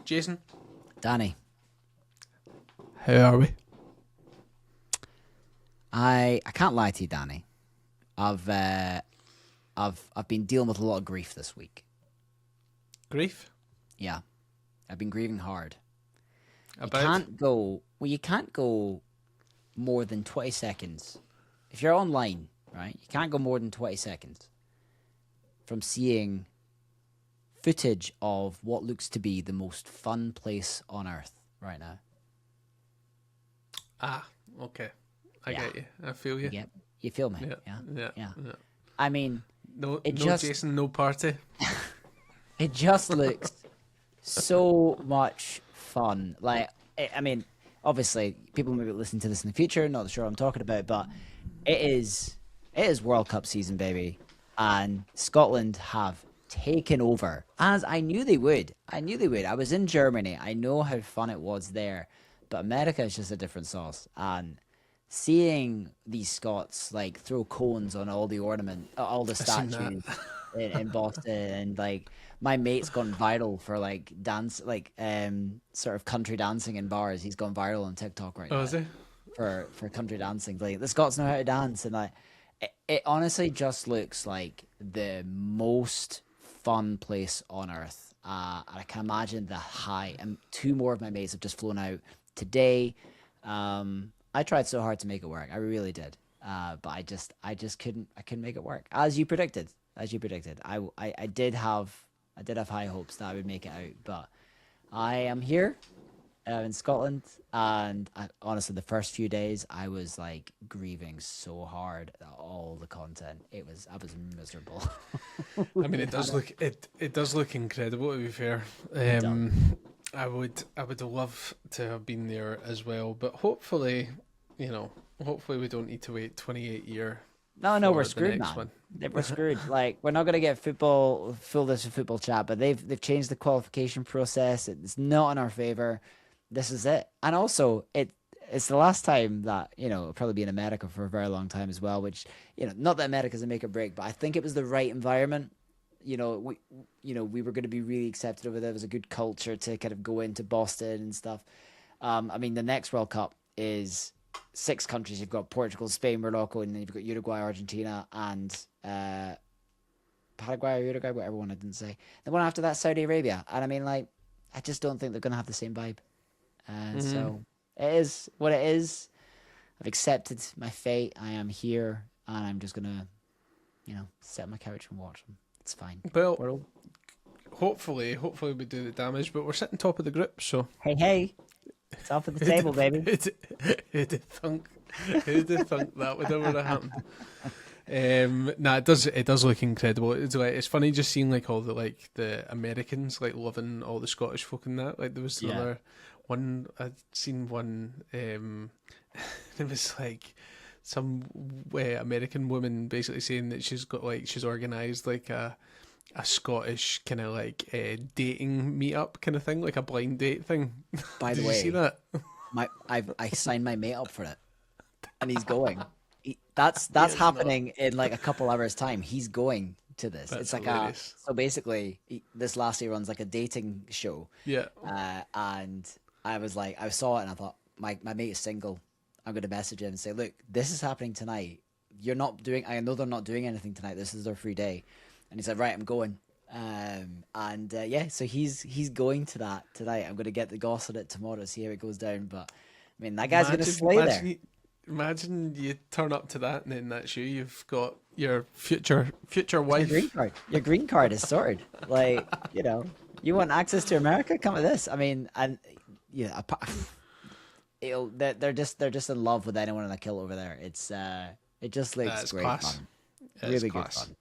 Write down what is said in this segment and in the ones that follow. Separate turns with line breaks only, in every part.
Jason.
Danny,
How are we?
I can't lie to you, Danny. I've been dealing with a lot of grief this week.
Grief?
Yeah, I've been grieving hard.
About?
You can't go more than 20 seconds. If you're online, right, you can't go more than 20 seconds from seeing footage of what looks to be the most fun place on earth right now.
Ah, okay. I
Yeah.
get you. I feel you.
You feel me?
Yeah.
I mean,
No,
it
no
just
Jason, no party.
it just looks so much fun. Like, I mean, obviously, people may be listening to this in the future. Not sure what I'm talking about, but it is World Cup season, baby, and Scotland have taken over, as I knew they would. I was in Germany. I know how fun it was there, but America is just a different sauce. And seeing these Scots like throw cones on all the all the
I've seen
statues
that.
in Boston, and like my mate's gone viral for like dance, like sort of country dancing in bars. He's gone viral on TikTok right
Oh,
now
is he?
for country dancing. Like the Scots know how to dance, and like it honestly just looks like the most fun place on earth. And I can imagine the high. And two more of my mates have just flown out today. I tried so hard to make it work. I really did. But I just couldn't make it work. As you predicted. I did have high hopes that I would make it out, but I am here in Scotland, and honestly, the first few days I was like grieving so hard at all the content. I was miserable.
I mean, it does look incredible. To be fair,
It does.
I would love to have been there as well, but hopefully, hopefully we don't need to wait 28 year.
No, we're
for the
screwed,
next
man.
one.
We're screwed. Like we're not gonna get full this with football chat, but they've changed the qualification process. It's not in our favor. This is it, and also it's the last time that it'll probably be in America for a very long time as well. Which not that America's a make or break, but I think it was the right environment. We were going to be really accepted over there. There was a good culture to kind of go into Boston and stuff. I mean, the next World Cup is 6 countries. You've got Portugal, Spain, Morocco, and then you've got Uruguay, Argentina, and Paraguay or Uruguay, whatever one I didn't say. The one after that, Saudi Arabia. And I mean, like, I just don't think they're going to have the same vibe. So it is what it is. I've accepted my fate. I am here, and I'm just going to, sit on my couch and watch them. It's fine.
Well, hopefully we do the damage, but we're sitting top of the group, so.
Hey, it's off at the table, baby.
Who'd have thunk that would ever have happened? Nah, it does look incredible. It's funny just seeing like all the Americans like loving all the Scottish folk and that. Like there was another one I'd seen one. It was like some American woman basically saying that she's organised like a Scottish kind of like dating meetup kind of thing, like a blind date thing.
By the
Did
way,
you see that?
I signed my mate up for it, and he's going. That's happening in like a couple hours time. He's going to this.
That's
it's like
hilarious.
so basically this last year runs like a dating show.
Yeah.
And I was like, I saw it and I thought my mate is single. I'm going to message him and say, look, this is happening tonight. I know they're not doing anything tonight. This is their free day. And he said, right, I'm going. So he's going to that tonight. I'm going to get the goss on it tomorrow, see how it goes down. But I mean, that guy's going to slay there.
Imagine you turn up to that and then that's you. You've got your future wife.
Your green card is sorted. Like, you want access to America? Come with this. I mean, and they're just in love with anyone in a kilt over there. It's it just looks great
class.
fun.
It's
Really
class.
good fun.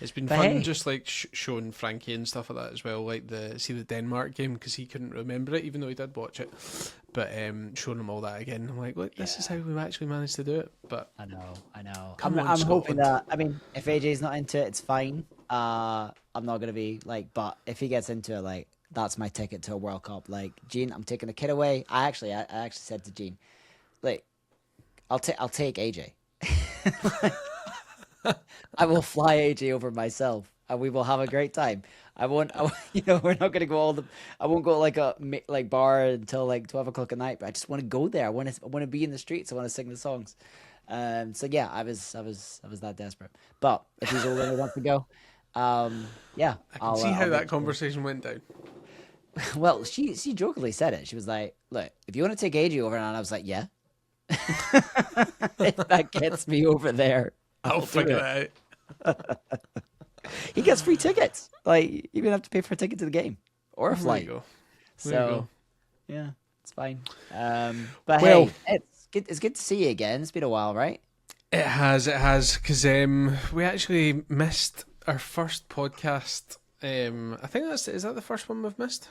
It's been
But
fun
hey.
just like showing Frankie and stuff like that as well, like the Denmark game because he couldn't remember it even though he did watch it, but showing him all that again, I'm like, look, this is how we actually managed to do it. But
I know.
Come on,
I'm hoping
Scotland.
that. I mean, if AJ's not into it, it's fine. I'm not gonna be like, but if he gets into it, like, that's my ticket to a World Cup. Like, Gene, I'm taking the kid away. I actually said to Gene, like, I'll take AJ. I will fly AJ over myself, and we will have a great time. we're not gonna go I won't go like like bar until like 12 o'clock at night. But I just want to go there. I want to be in the streets. I want to sing the songs. So yeah, I was that desperate. But if he's old enough wants to go, yeah,
I can see how
I'll
that
make sure.
conversation went down.
Well, she jokingly said it. She was like, "Look, if you want to take AJ over," and I was like, "Yeah, if that gets me over there,
I'll
I'll do
figure
it."
it
He gets free tickets. Like you even have to pay for a ticket to the game or a
out. There you
flight.
go. There you
So
go.
yeah, it's fine. But
Well,
hey, it's good to see you again. It's been a while, right?
it has, because we actually missed our first podcast. I think is that the first one we've missed?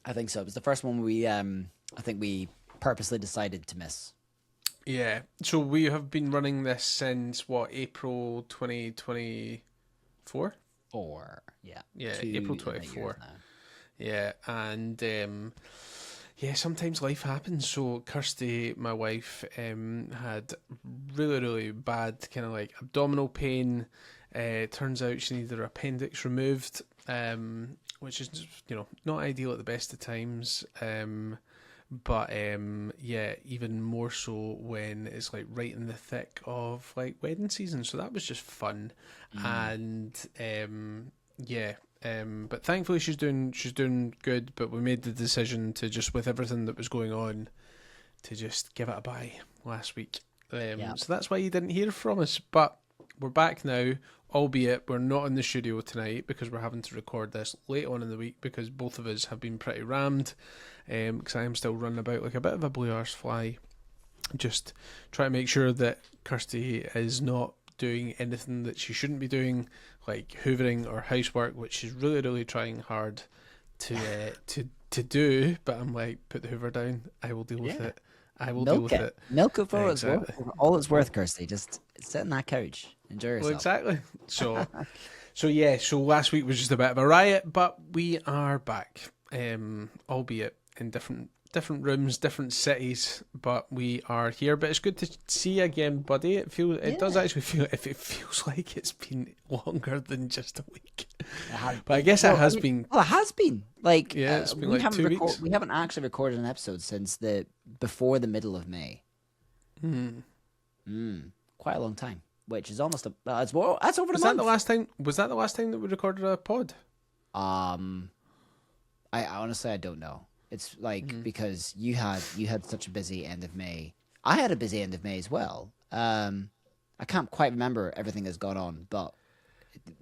I think so. It was the first one I think we purposely decided to miss.
Yeah. So we have been running this since what, April 2024?
Yeah.
Yeah,
2
April
and a years
24.
now.
Yeah, and yeah, sometimes life happens. So Kirsty, my wife, had really, really bad kind of like abdominal pain. Turns out she needed her appendix removed, which is, not ideal at the best of times. But yeah, even more so when it's like right in the thick of like wedding season. So that was just fun, and yeah. But thankfully she's doing good. But we made the decision to just, with everything that was going on, to just give it a bye last week.
Yeah.
So that's why you didn't hear from us. But we're back now, albeit we're not in the studio tonight because we're having to record this late on in the week because both of us have been pretty rammed. Because I am still running about like a bit of a blue arse fly, just trying to make sure that Kirsty is not doing anything that she shouldn't be doing, like hoovering or housework, which she's really, really trying hard to do. But I'm like, put the hoover down. I will deal with
Yeah.
it. I will deal
Milk
with
it.
it.
Milk it for
Exactly.
all it's worth, Kirsty. Just sit on that couch. Enjoy
Well,
yourself.
exactly. So yeah. So last week was just a bit of a riot, but we are back, albeit in different rooms, different cities, but we are here. But it's good to see you again, buddy. It does
Yeah.
actually feel, if it feels like it's been longer than just a week.
It has
But I
been.
guess it
Well,
has been.
Well, it has been. Like,
Yeah, it's been like 2 weeks.
we haven't actually recorded an episode since before the middle of May. Quite a long time, which is almost that's over a
Was that
month.
the last time? Was that the last time that we recorded a pod?
I honestly I don't know. It's like because you had such a busy end of May. I had a busy end of May as well. I can't quite remember everything that's gone on, but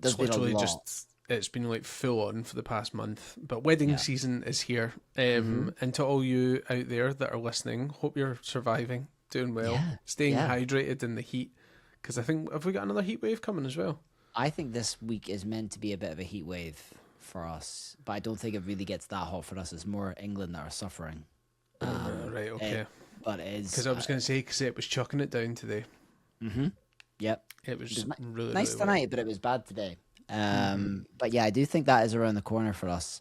there's
It's
been a
literally
lot.
it's been like full on for the past month. But wedding season is here. And to all you out there that are listening, hope you're surviving, doing well,
Yeah,
staying
yeah.
hydrated in the heat. Because I think, have we got another heat wave coming as well?
I think this week is meant to be a bit of a heat wave for us, but I don't think it really gets that hot for us. It's more England that are suffering.
Right, okay.
But it is.
Because I was going to say, because it was chucking it down today.
Yep.
It was really,
Nice
really
tonight, but it was bad today. But yeah, I do think that is around the corner for us.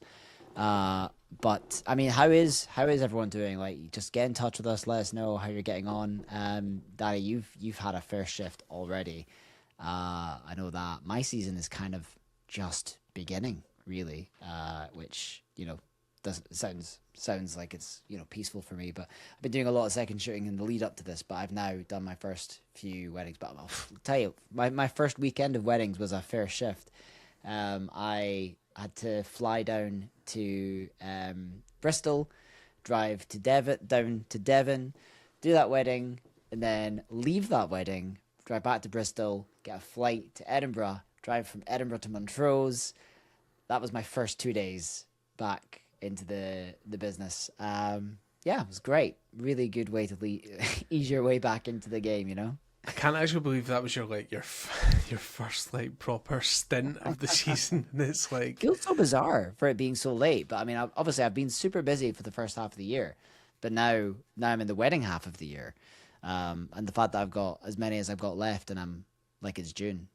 But I mean, how is everyone doing? Like, just get in touch with us. Let us know how you're getting on. Daddy, you've had a fair shift already. I know that my season is kind of just beginning, really. Which sounds like it's peaceful for me. But I've been doing a lot of second shooting in the lead up to this. But I've now done my first few weddings. But I'll tell you, my first weekend of weddings was a fair shift. I had to fly down to Bristol, drive to down to Devon, do that wedding, and then leave that wedding, drive back to Bristol, get a flight to Edinburgh, drive from Edinburgh to Montrose. That was my first 2 days back into the business. Yeah, it was great. Really good way to ease your way back into the game,
I can't actually believe that was your first like proper stint of the season. And it's like,
Feels so bizarre for it being so late. But I mean, obviously, I've been super busy for the first half of the year, but now I'm in the wedding half of the year, and the fact that I've got as many as I've got left, and I'm like it's June.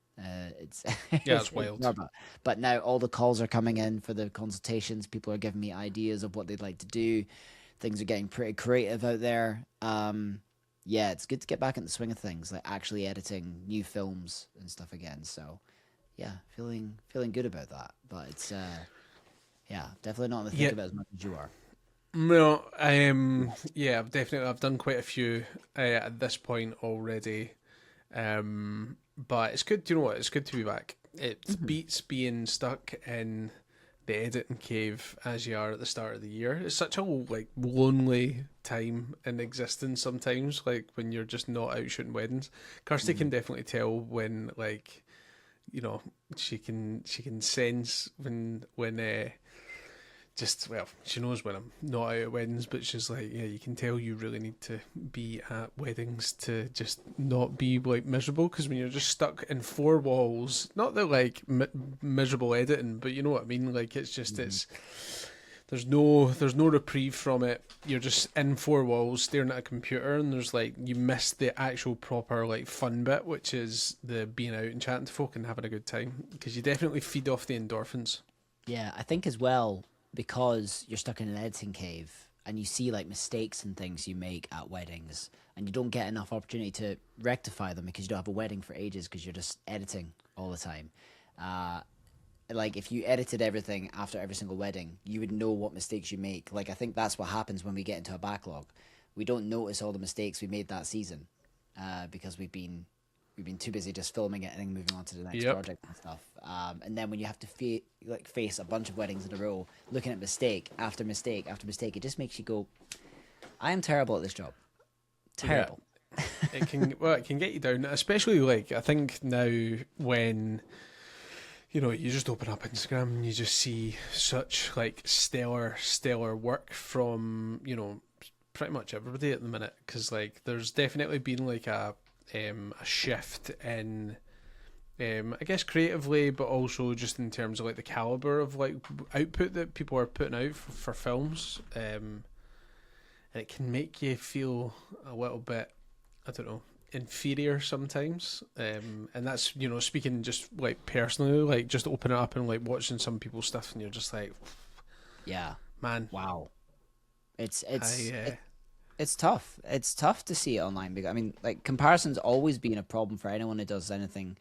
It's
it's wild.
normal. But now all the calls are coming in for the consultations. People are giving me ideas of what they'd like to do. Things are getting pretty creative out there. Yeah, it's good to get back in the swing of things, like actually editing new films and stuff again. So, yeah, feeling good about that. But it's yeah, definitely not to think
Yeah,
about as much as you are.
no, yeah, I've done quite a few at this point already. But it's good. Do you know what? It's good to be back. It
Hmm.
beats being stuck in the editing cave as you are at the start of the year. It's such a like lonely time in existence sometimes. Like when you're just not out shooting weddings. Kirsty
Hmm.
can definitely tell when like she can sense when just well, she knows when I'm not out at weddings, but she's like, yeah, you can tell you really need to be at weddings to just not be like miserable, because when you're just stuck in four walls, not that like miserable editing, but you know what I mean. Like it's just
Hmm.
there's no reprieve from it. You're just in four walls staring at a computer, and there's like you miss the actual proper like fun bit, which is the being out and chatting to folk and having a good time, because you definitely feed off the endorphins.
Yeah, I think as well, because you're stuck in an editing cave and you see like mistakes and things you make at weddings, and you don't get enough opportunity to rectify them because you don't have a wedding for ages because you're just editing all the time. Uh, like if you edited everything after every single wedding, you would know what mistakes you make. Like I think that's what happens when we get into a backlog. We don't notice all the mistakes we made that season because we've been too busy just filming it and then moving on to the next
Yep.
project and stuff. And then when you have to face a bunch of weddings in a row, looking at mistake after mistake after mistake, it just makes you go, "I am terrible at this job.
Yeah.
Terrible."
It can get you down, especially like I think now when you just open up Instagram and you just see such like stellar work from pretty much everybody at the minute, because like there's definitely been like a shift in I guess creatively, but also just in terms of like the caliber of like output that people are putting out for films, and it can make you feel a little bit, I don't know, inferior sometimes. And that's speaking just like personally, like just opening up and like watching some people's stuff, and you're just like,
Yeah.
man,
Wow. It's
I
it's it, it's tough. It's tough to see it online because I mean, like comparison's always been a problem for anyone who does anything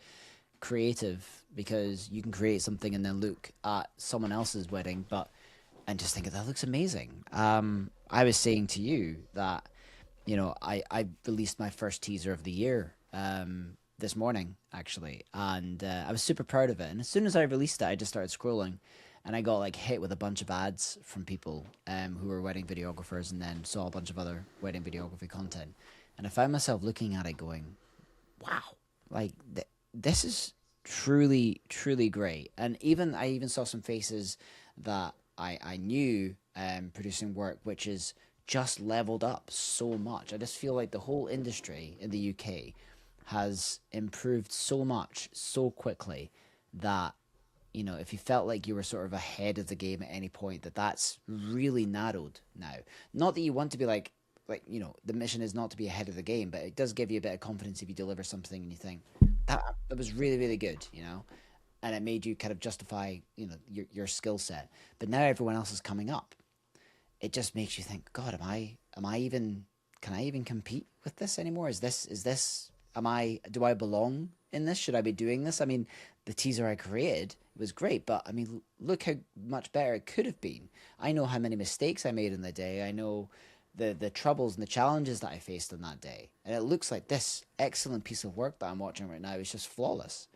creative because you can create something and then look at someone else's wedding, but and just think that looks amazing. I was saying to you that I released my first teaser of the year this morning actually, and I was super proud of it. And as soon as I released it, I just started scrolling, and I got like hit with a bunch of ads from people who were wedding videographers, and then saw a bunch of other wedding videography content, and I found myself looking at it going, "Wow, like this is truly great." And I even saw some faces that I knew producing work, which is just leveled up so much. I just feel like the whole industry in the UK has improved so much so quickly that if you felt like you were sort of ahead of the game at any point, that's really narrowed now. Not that you want to be like the mission is not to be ahead of the game, but it does give you a bit of confidence if you deliver something and you think that was really good, and it made you kind of justify your skill set. But now everyone else is coming up. It just makes you think, God, am I even can I even compete with this anymore? Is this am I do I belong in this? Should I be doing this? I mean, the teaser I created was great, but I mean, look how much better it could have been. I know how many mistakes I made in the day. I know the troubles and the challenges that I faced on that day. And it looks like this excellent piece of work that I'm watching right now is just flawless.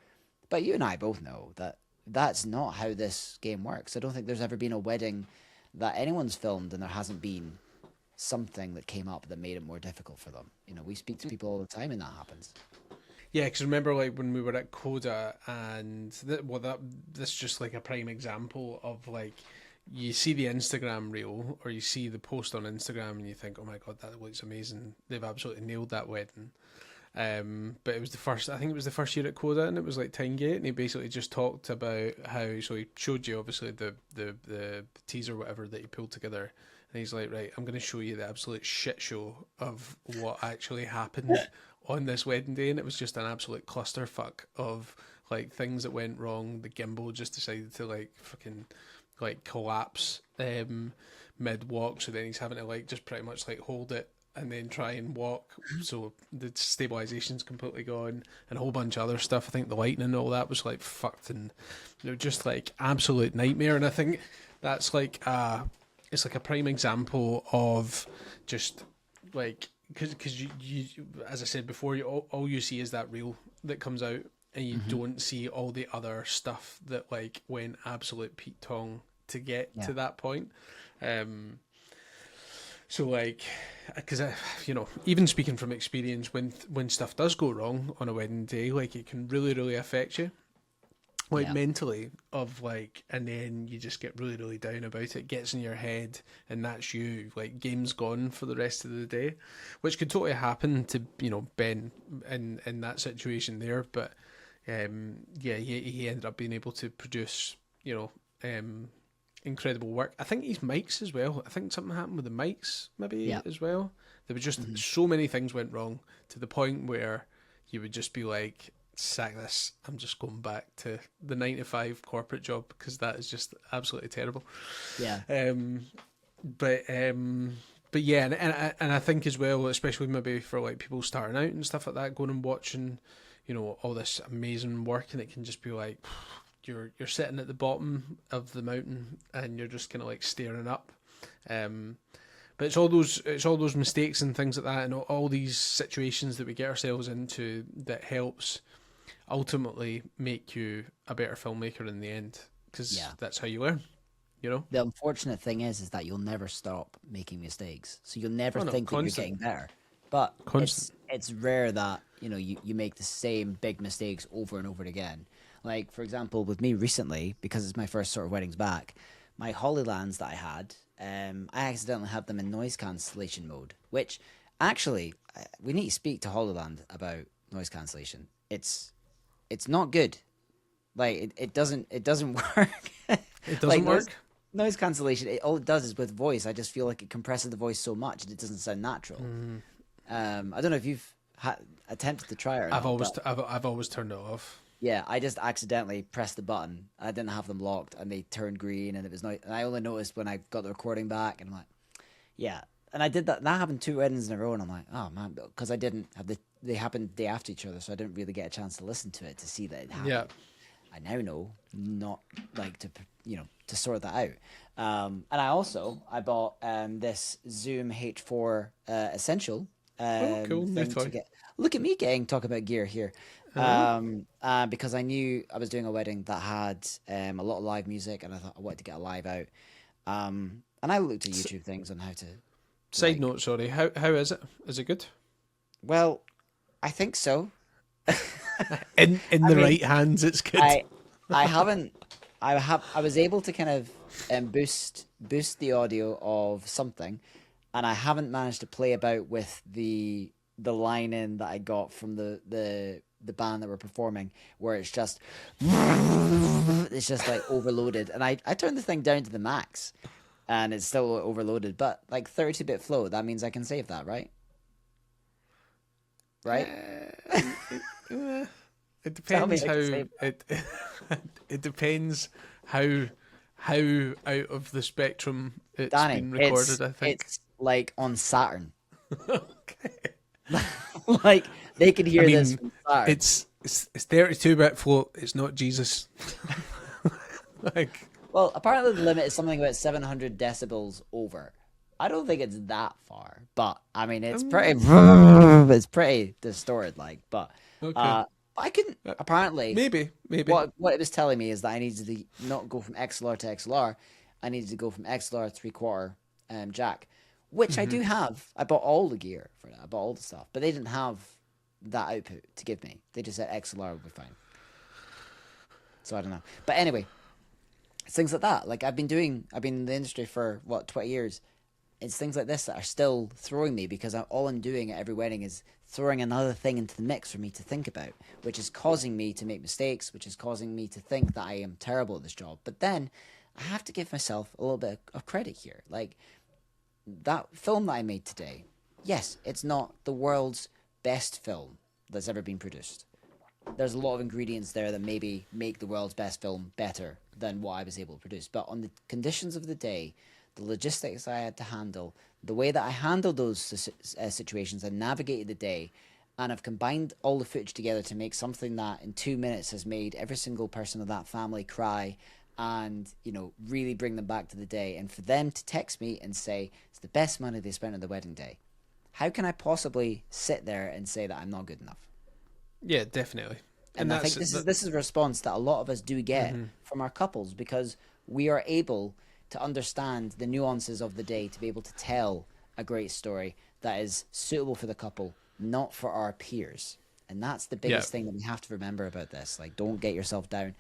But you and I both know that that's not how this game works. I don't think there's ever been a wedding that anyone's filmed and there hasn't been something that came up that made it more difficult for them. We speak to people all the time and that happens.
Yeah, because remember, like when we were at CODA, and this is just like a prime example of like you see the Instagram reel or you see the post on Instagram and you think, oh my god, that looks amazing. They've absolutely nailed that wedding. But it was the first. I think it was the first year at CODA, and it was like Tyngate, and he basically just talked about how. So he showed you obviously the teaser, whatever that he pulled together, and he's like, right, I'm going to show you the absolute shit show of what actually happened on this wedding day, and it was just an absolute clusterfuck of like things that went wrong. The gimbal just decided to like fucking like collapse mid walk, so then he's having to like just pretty much like hold it and then try and walk, so the stabilization's completely gone, and a whole bunch of other stuff. I think the lighting and all that was like fucked, and just like absolute nightmare. And I think that's like it's like a prime example of just like because you as I said before, all you see is that reel that comes out, and you don't see all the other stuff that like went absolute Pete Tong to get to that point. So like, because even speaking from experience, when stuff does go wrong on a wedding day, like it can really affect you, like mentally, of like, and then you just get really down about it. It gets in your head, and that's you. Like, game's gone for the rest of the day, which could totally happen to Ben in that situation there. But he ended up being able to produce incredible work. I think his mics as well. I think something happened with the mics maybe as well. There was just so many things went wrong to the point where you would just be like, sack this. I'm just going back to the 9 to 5 corporate job because that is just absolutely terrible.
Yeah.
But yeah, and I think as well, especially maybe for like people starting out and stuff like that, going and watching, all this amazing work, and it can just be like, you're sitting at the bottom of the mountain and you're just kind of like staring up. But it's all those mistakes and things like that, and all these situations that we get ourselves into that helps ultimately make you a better filmmaker in the end, because that's how you learn.
The unfortunate thing is that you'll never stop making mistakes, so you'll never think that you're getting better. But it's rare that you make the same big mistakes over and over again. Like, for example, with me recently, because it's my first sort of weddings back, my Holylands that I had, I accidentally had them in noise cancellation mode, which actually, we need to speak to Holyland about noise cancellation. It's not good. Like, it doesn't work.
It doesn't work?
Noise cancellation, all it does is with voice, I just feel like it compresses the voice so much that it doesn't sound natural. I don't know if you've attempted to try it or not.
I've always turned it off.
Yeah, I just accidentally pressed the button. I didn't have them locked, and they turned green, and it was not. And I only noticed when I got the recording back, and I'm like, yeah. And I did that. That happened 2 weddings in a row, and I'm like, oh man, because I didn't have they happened day after each other, so I didn't really get a chance to listen to it to see that it happened.
Yeah.
I now know not like to sort that out. And I bought this Zoom H4 Essential.
Cool.
Look at me talk about gear here. Because I knew I was doing a wedding that had a lot of live music, and I thought I wanted to get a live out. And I looked at YouTube things on how to.
Side note, sorry. How is it? Is it good?
Well, I think so.
in the right hands, it's good.
I was able to kind of boost the audio of something, and I haven't managed to play about with the line in that I got from the band that were performing, where it's just like overloaded, and I turned the thing down to the max, and it's still overloaded, but like 32-bit flow, that means I can save that, right?
It depends it depends how out of the spectrum it's
Danny,
been recorded. I think
it's like on Saturn.
Okay.
Like they could hear this from Saturn.
It's 32-bit float. It's not Jesus.
Well, apparently the limit is something about 700 decibels over. I don't think it's that far, but I mean it's pretty distorted, like. But
okay.
I couldn't. Apparently,
maybe.
What it was telling me is that I needed to not go from XLR to XLR. I needed to go from XLR 3/4 jack, which I do have. I bought all the gear for that. I bought all the stuff, but they didn't have that output to give me. They just said XLR would be fine. So I don't know. But anyway, it's things like that. Like I've been in the industry for 20 years. It's things like this that are still throwing me, because all I'm doing at every wedding is throwing another thing into the mix for me to think about, which is causing me to make mistakes, which is causing me to think that I am terrible at this job. But then I have to give myself a little bit of credit here. Like that film that I made today, yes, it's not the world's best film that's ever been produced. There's a lot of ingredients there that maybe make the world's best film better than what I was able to produce. But on the conditions of the day, the logistics I had to handle, the way that I handled those situations and navigated the day, and I've combined all the footage together to make something that in 2 minutes has made every single person of that family cry and, you know, really bring them back to the day. And for them to text me and say it's the best money they spent on the wedding day. How can I possibly sit there and say that I'm not good enough?
Yeah, definitely.
And I think this is a response that a lot of us do get from our couples, because we are able to understand the nuances of the day to be able to tell a great story that is suitable for the couple, not for our peers. And that's the biggest thing that we have to remember about this. Like, don't get yourself down.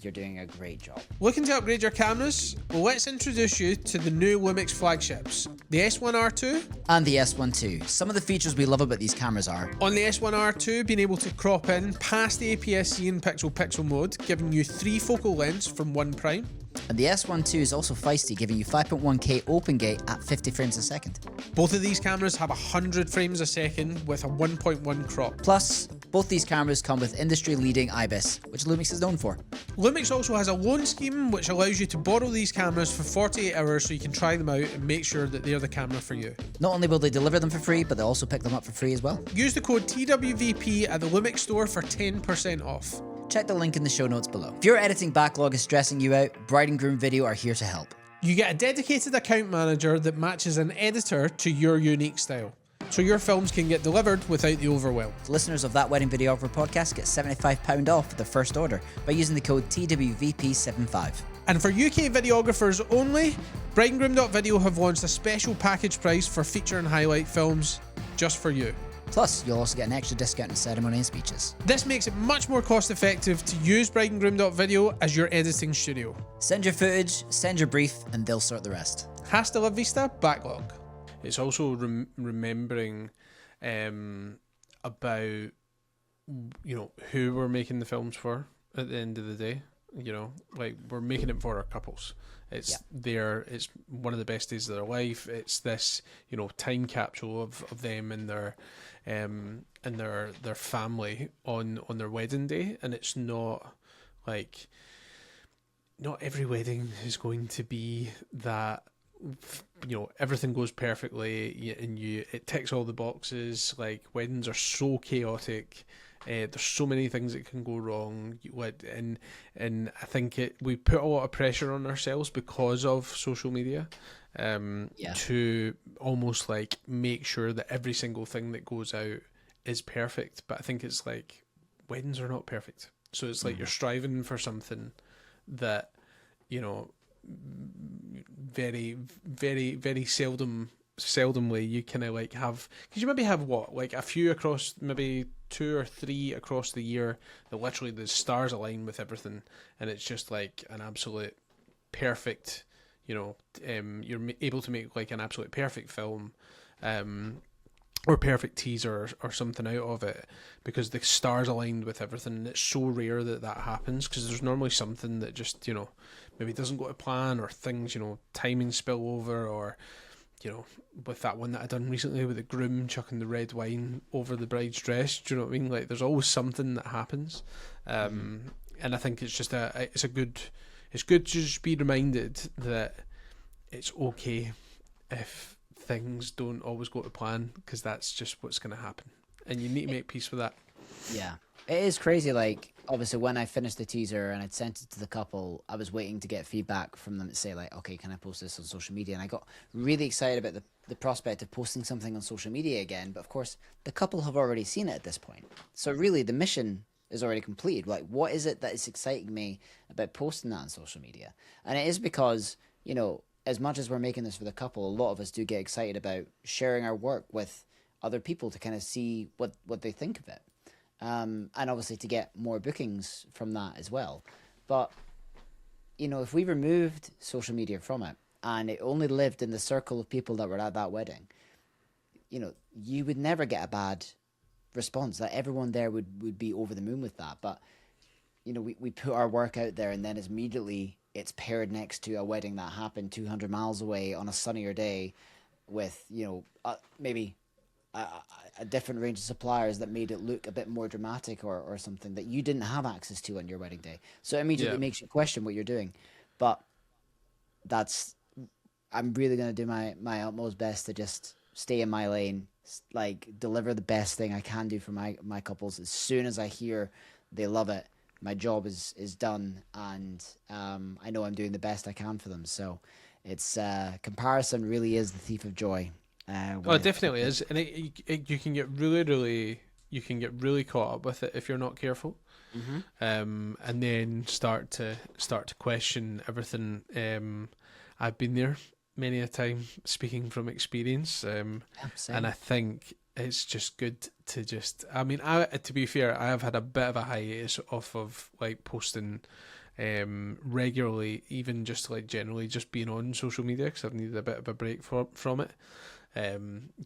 You're doing a great job.
Looking to upgrade your cameras? Well, let's introduce you to the new Lumix flagships, the S1R2
and the S1 II. Some of the features we love about these cameras are:
on the S1R2, being able to crop in past the APS-C in pixel mode, giving you 3 focal lengths from 1 prime.
And the S1 II is also feisty, giving you 5.1K open gate at 50 frames a second.
Both of these cameras have 100 frames a second with a 1.1 crop.
Plus, both these cameras come with industry-leading IBIS, which Lumix is known for.
Lumix also has a loan scheme which allows you to borrow these cameras for 48 hours so you can try them out and make sure that they're the camera for you.
Not only will they deliver them for free, but they'll also pick them up for free as well.
Use the code TWVP at the Lumix store for 10% off.
Check the link in the show notes below. If your editing backlog is stressing you out, Bride and Groom Video are here to help.
You get a dedicated account manager that matches an editor to your unique style, so your films can get delivered without the overwhelm.
Listeners of That Wedding Videographer podcast get £75 off for their first order by using the code TWVP75.
And for UK videographers only, brideandgroom.video have launched a special package price for feature and highlight films just for you.
Plus, you'll also get an extra discount in ceremony and speeches.
This makes it much more cost effective to use brideandgroom.video as your editing studio.
Send your footage, send your brief, and they'll sort the rest.
Hasta la vista, backlog. It's also remembering about, you know, who we're making the films for at the end of the day. You know, like, we're making it for our couples. It's it's one of the best days of their life. It's this, you know, time capsule of them and their family on their wedding day. And it's not like, not every wedding is going to be that, you know, everything goes perfectly and it ticks all the boxes. Like, weddings are so chaotic. There's so many things that can go wrong, and I think we put a lot of pressure on ourselves because of social media, to almost like make sure that every single thing that goes out is perfect. But I think it's like, weddings are not perfect, so it's like you're striving for something that, you know, very, very, very seldomly you kind of like have, because you maybe have what, like a few across, maybe 2 or 3 across the year that literally the stars align with everything, and it's just like an absolute perfect, you know, you're able to make like an absolute perfect film, or perfect teaser or something out of it because the stars aligned with everything. And it's so rare that happens, because there's normally something that just, you know, maybe doesn't go to plan, or things, you know, timing spill over, or, you know, with that one that I done recently with the groom chucking the red wine over the bride's dress. Do you know what I mean? Like, there's always something that happens, and I think it's just it's good to just be reminded that it's okay if things don't always go to plan, because that's just what's going to happen, and you need to make peace with that.
Yeah, it is crazy. Like, obviously, when I finished the teaser and I'd sent it to the couple, I was waiting to get feedback from them to say, like, okay, can I post this on social media? And I got really excited about the prospect of posting something on social media again. But of course, the couple have already seen it at this point. So really, the mission is already completed. Like, what is it that is exciting me about posting that on social media? And it is because, you know, as much as we're making this for the couple, a lot of us do get excited about sharing our work with other people to kind of see what they think of it. And obviously to get more bookings from that as well. But, you know, if we removed social media from it and it only lived in the circle of people that were at that wedding, you know, you would never get a bad response. Like, everyone there would be over the moon with that. But, you know, we put our work out there, and then immediately it's paired next to a wedding that happened 200 miles away on a sunnier day with, you know, maybe a different range of suppliers that made it look a bit more dramatic, or something that you didn't have access to on your wedding day. So it immediately makes you question what you're doing. But that's I'm really gonna do my utmost best to just stay in my lane, like deliver the best thing I can do for my couples. As soon as I hear they love it, my job is done, and I know I'm doing the best I can for them. So it's comparison really is the thief of joy.
Oh, it definitely is, and you can get really caught up with it if you're not careful, and then start to question everything. I've been there many a time, speaking from experience, and I think it's just good to just. I mean, to be fair, I have had a bit of a hiatus off of like posting regularly, even just like generally just being on social media, because I've needed a bit of a break from it.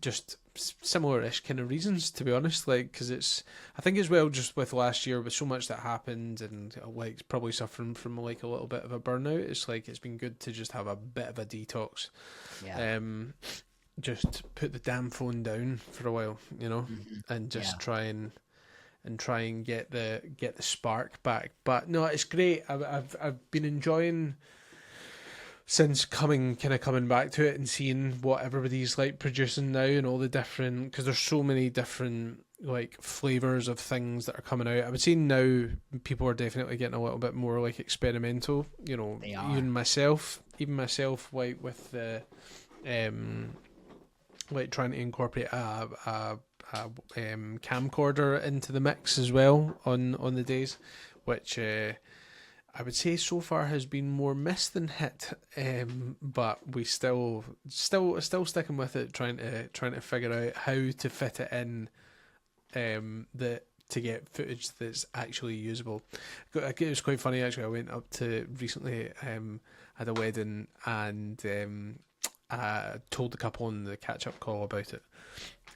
Just similar-ish kind of reasons, to be honest, like, because it's, I think as well, just with last year with so much that happened, and like probably suffering from like a little bit of a burnout, it's like it's been good to just have a bit of a detox. Just put the damn phone down for a while, and just try and get the spark back. But no, it's great. I've been enjoying, since coming back to it and seeing what everybody's like producing now, and all the different, because there's so many different like flavors of things that are coming out. I would say now people are definitely getting a little bit more like experimental. Even myself, like with the like trying to incorporate a camcorder into the mix as well on the days, which I would say so far has been more miss than hit, but we still sticking with it, trying to figure out how to fit it in, to get footage that's actually usable. It was quite funny actually. I went up to recently, had a wedding, and I told the couple on the catch up call about it.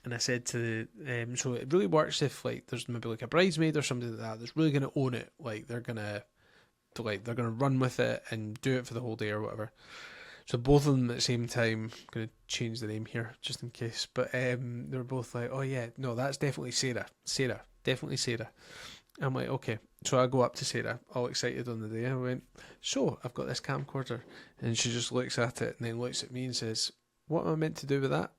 And I said to them, so it really works if like there's maybe like a bridesmaid or somebody like that that's really going to own it, like they're gonna run with it and do it for the whole day or whatever. So both of them at the same time, I'm going to change the name here just in case, but they were both like, oh yeah, no, that's definitely Sarah, definitely Sarah. I'm like, okay. So I go up to Sarah, all excited on the day. I went, so I've got this camcorder, and she just looks at it and then looks at me and says, what am I meant to do with that?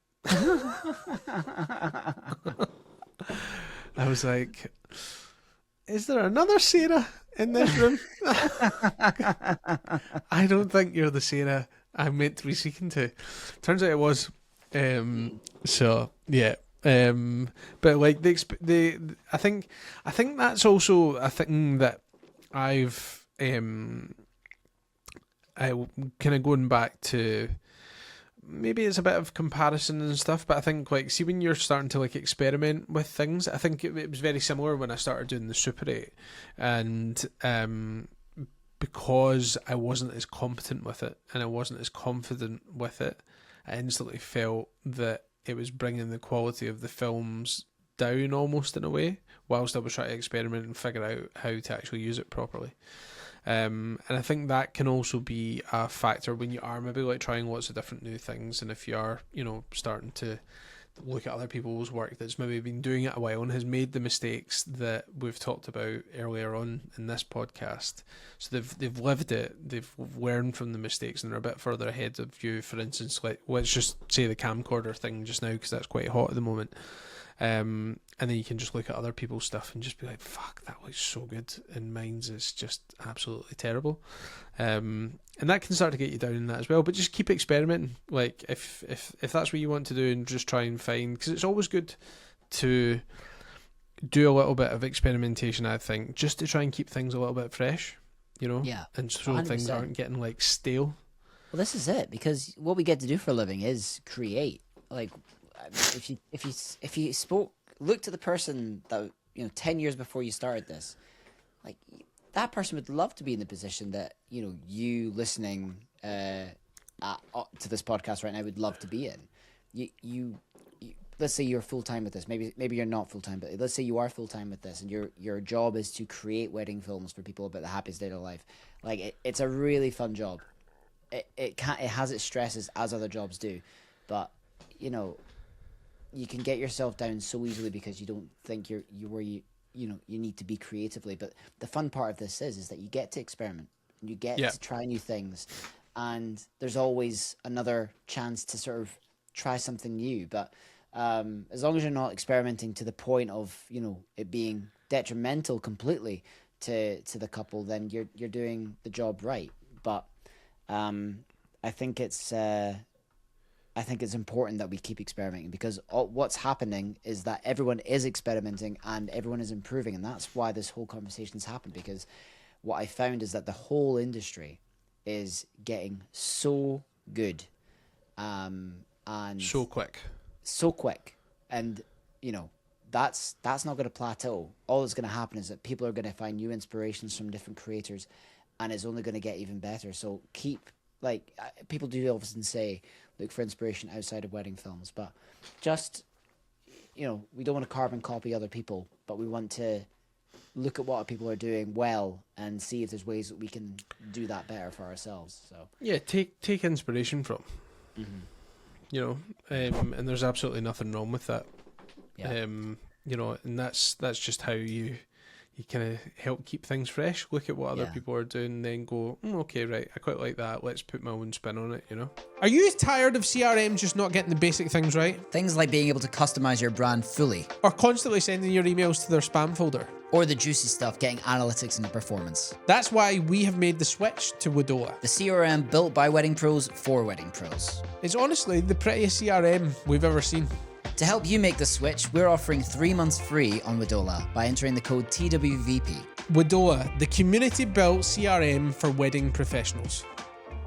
I was like, is there another Sarah in this room? I don't think you're the Sarah I'm meant to be speaking to. Turns out it was. So yeah. But like I think that's also a thing that I've I kind of going back to. Maybe it's a bit of comparison and stuff, but I think like, see, when you're starting to like experiment with things, I think it was very similar when I started doing the Super 8, and because I wasn't as competent with it and I wasn't as confident with it, I instantly felt that it was bringing the quality of the films down almost in a way, whilst I was trying to experiment and figure out how to actually use it properly. And I think that can also be a factor when you are maybe like trying lots of different new things, and if you are, starting to look at other people's work that's maybe been doing it a while and has made the mistakes that we've talked about earlier on in this podcast. So they've lived it, they've learned from the mistakes, and they're a bit further ahead of you. For instance, like let's just say the camcorder thing just now, because that's quite hot at the moment. And then you can just look at other people's stuff and just be like, fuck, that looks so good, and mine's is just absolutely terrible. And that can start to get you down in that as well, but just keep experimenting. Like if that's what you want to do, and just try and find, because it's always good to do a little bit of experimentation, I think, just to try and keep things a little bit fresh,
Yeah,
and so
100%.
Things aren't getting like stale.
Well, this is it, because what we get to do for a living is create. Like, if you looked at the person that 10 years before you started this, like that person would love to be in the position that you listening to this podcast right now would love to be in. You let's say you're full time with this. Maybe you're not full time, but let's say you are full time with this, and your job is to create wedding films for people about the happiest day of their life. Like it's a really fun job. It has its stresses, as other jobs do, but you can get yourself down so easily because you don't think you're where you need to be creatively. But the fun part of this is that you get to experiment, and you get to try new things, and there's always another chance to sort of try something new. But as long as you're not experimenting to the point of, you know, it being detrimental completely to the couple, then you're doing the job right. But I think it's important that we keep experimenting, because what's happening is that everyone is experimenting and everyone is improving, and that's why this whole conversation's happened. Because what I found is that the whole industry is getting so good, and
So quick.
and you know, that's not going to plateau. All that's going to happen is that people are going to find new inspirations from different creators, and it's only going to get even better. So keep, like, people do often say, look for inspiration outside of wedding films, but just, you know, we don't want to carbon copy other people, but we want to look at what people are doing well and see if there's ways that we can do that better for ourselves. So
yeah, take inspiration from, you know, and there's absolutely nothing wrong with that.
yeah.
You know, and that's just how you kind of help keep things fresh. Look at what other
Yeah.
people are doing, and then go, okay, right, I quite like that. Let's put my own spin on it, you know? Are you tired of CRM just not getting the basic things right?
Things like being able to customize your brand fully,
Or constantly sending your emails to their spam folder?
or the juicy stuff getting analytics into performance.
That's why we have made the switch to Wadola.
The CRM built by wedding pros for wedding pros.
It's honestly the prettiest CRM we've ever seen.
To help you make the switch, we're offering 3 months free on Wadola by entering the code TWVP.
Wadola, the community-built CRM for wedding professionals.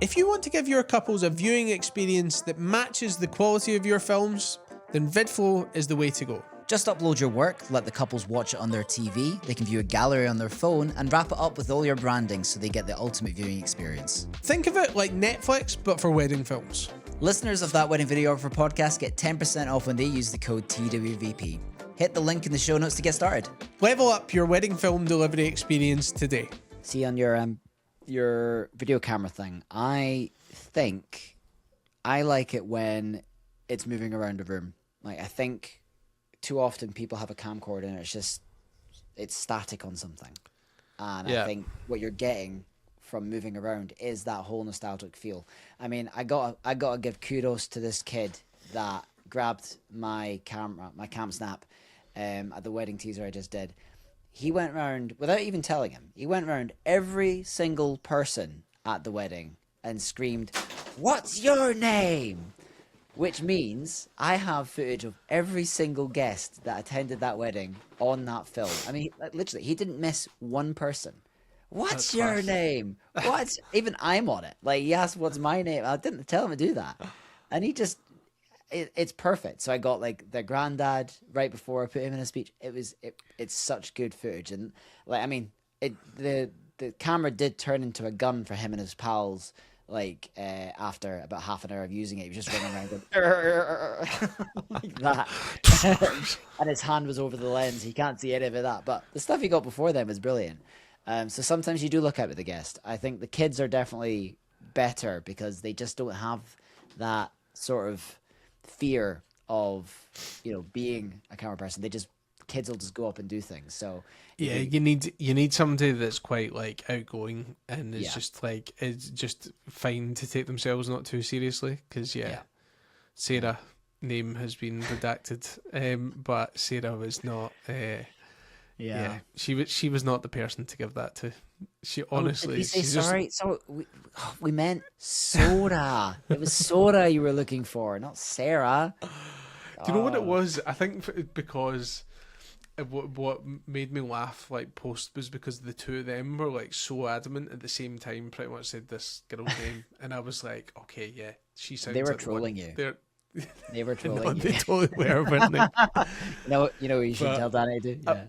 If you want to give your couples a viewing experience that matches the quality of your films, then VidFlow is the way to go.
Just upload your work, let the couples watch it on their TV, they can view a gallery on their phone, and wrap it up with all your branding so they get the ultimate viewing experience.
Think of it like Netflix, but for wedding films.
Listeners of That Wedding Videographer podcast get 10% off when they use the code TWVP. Hit the link in the show notes to get started.
Level up your wedding film delivery experience today.
See, on your video camera thing, I think I like it when it's moving around the room. Like, I think too often people have a camcorder and it's static on something. And
Yeah.
I think what you're getting from moving around is that whole nostalgic feel. I mean, I gotta give kudos to this kid that grabbed my camera, my cam snap, at the wedding teaser I just did. He went round, without even telling him, he went round every single person at the wedding and screamed, "What's your name?" Which means I have footage of every single guest that attended that wedding on that film. I mean, literally, he didn't miss one person. What's
That's
your
class.
name? What's even I'm on it. Like, he asked, "What's my name?" I didn't tell him to do that, and he just it's perfect. So I got like the granddad right before I put him in a speech. It's such good footage, and like, I mean, the camera did turn into a gun for him and his pals. Like, after about half an hour of using it, he was just running around going like that, and his hand was over the lens. He can't see any of that, but the stuff he got before then was brilliant. So sometimes you do look out with the guest. I think the kids are definitely better because they just don't have that sort of fear of, you know, being a camera person. Kids will just go up and do things. So
Yeah, you need somebody that's quite like outgoing and is
Yeah.
just like it's just fine to take themselves not too seriously. Because Sarah name has been redacted, but Sarah was not. She was not the person to give that to. She honestly.
Did we say
she's just-
sorry? So we meant Soda. It was Soda you were looking for, not Sarah.
Do you know what it was? I think because what made me laugh like post was because the two of them were like so adamant at the same time, pretty much said this girl's name, and I was like, okay, yeah, she sounds.
They were
like the one.
trolling you. They were
No,
trolling
they
you.
totally were, weren't they?
You know what you should
But,
tell Danny to do? Yeah.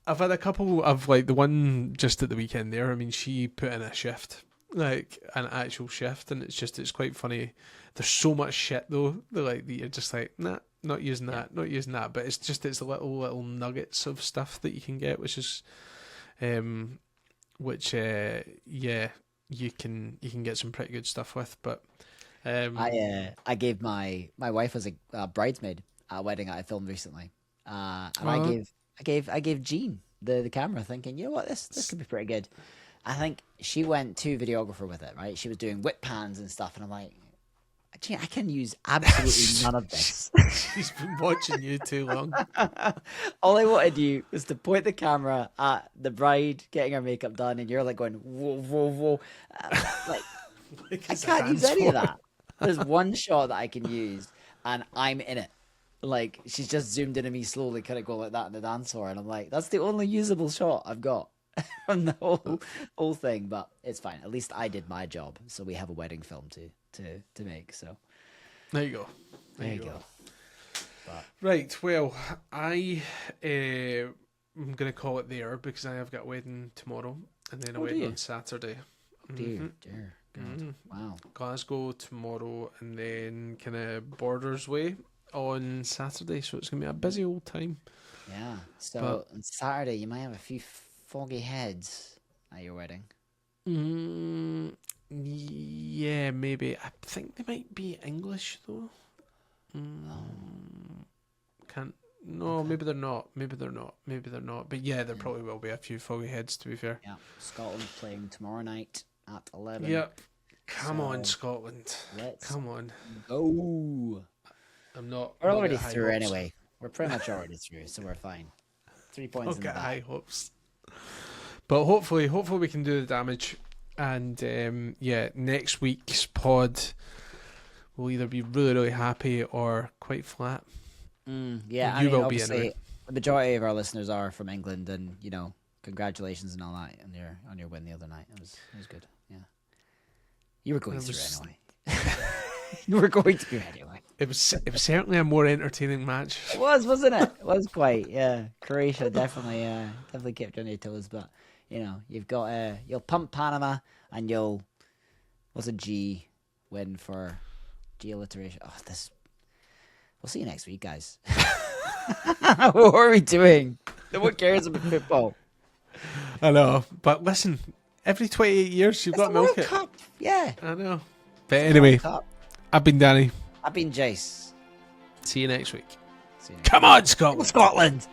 I've had a couple of like the one just at the weekend there. I mean, she put in a shift, like an actual shift, and it's quite funny. There's so much shit though. They're like you're just like not using that, not using that. But it's little nuggets of stuff that you can get, which is, you can get some pretty good stuff with. But
I gave my wife as a bridesmaid at a wedding I filmed recently, and I gave Jean the camera, thinking, you know what, this could be pretty good. I think she went to videographer with it, right? She was doing whip pans and stuff, and I'm like, gee, I can use absolutely none of this.
She's been watching you too long.
All I wanted you was to point the camera at the bride getting her makeup done, and you're like going, whoa, whoa, whoa. Like,
Like
I
it's a
can't use
dance
any of
floor.
that. There's one shot that I can use, and I'm in it. Like, she's just zoomed in on me slowly, kind of go like that in the dance floor, and I'm like, that's the only usable shot I've got from the whole thing. But it's fine. At least I did my job, so we have a wedding film to make. So
There you go.
there you go.
Right, well, I'm going to call it there because I have got a wedding tomorrow and then a
Oh, do
wedding
you?
on Saturday.
Dear God. Wow.
Glasgow tomorrow and then kind of Borders Way on Saturday, so it's going to be a busy old time.
Yeah. So
But-
on Saturday, you might have a few foggy heads at your wedding.
Yeah, maybe. I think they might be English though. Can't. No, maybe they're not. Maybe they're not. Maybe they're not. But yeah, there probably will be a few foggy heads. To be fair.
Yeah. Scotland playing tomorrow night at 11.
Yep. Come on,
So,
Scotland.
let's
Come on.
go.
I'm not.
We're
not
already
got high
through
hopes.
anyway. We're pretty much already through, so we're fine. 3 points
I've
in the
got
bag.
high hopes. But hopefully we can do the damage. And yeah, next week's pod will either be really, really happy or quite flat.
Yeah,
You
I mean,
will be
obviously,
anyway.
the majority of our listeners are from England, and congratulations and all that on your win the other night. It was good. Yeah, you were going
It
through
was-
anyway. You were going through anyway.
It was certainly a more entertaining match.
It was, wasn't it? It was quite. Yeah, Croatia definitely kept you on your toes, but you've got you'll pump Panama and you'll what's a G win for G alliteration. Oh, this. We'll see you next week, guys. What are we doing? No one cares about football.
I know, but listen, every 28 years you've
It's
got
the
to milk
World
it.
Cup. Yeah.
I know. But anyway,
Cup.
I've been Danny.
I've been Jace.
See you next week.
See you next
Come on, Scotland.
Scotland.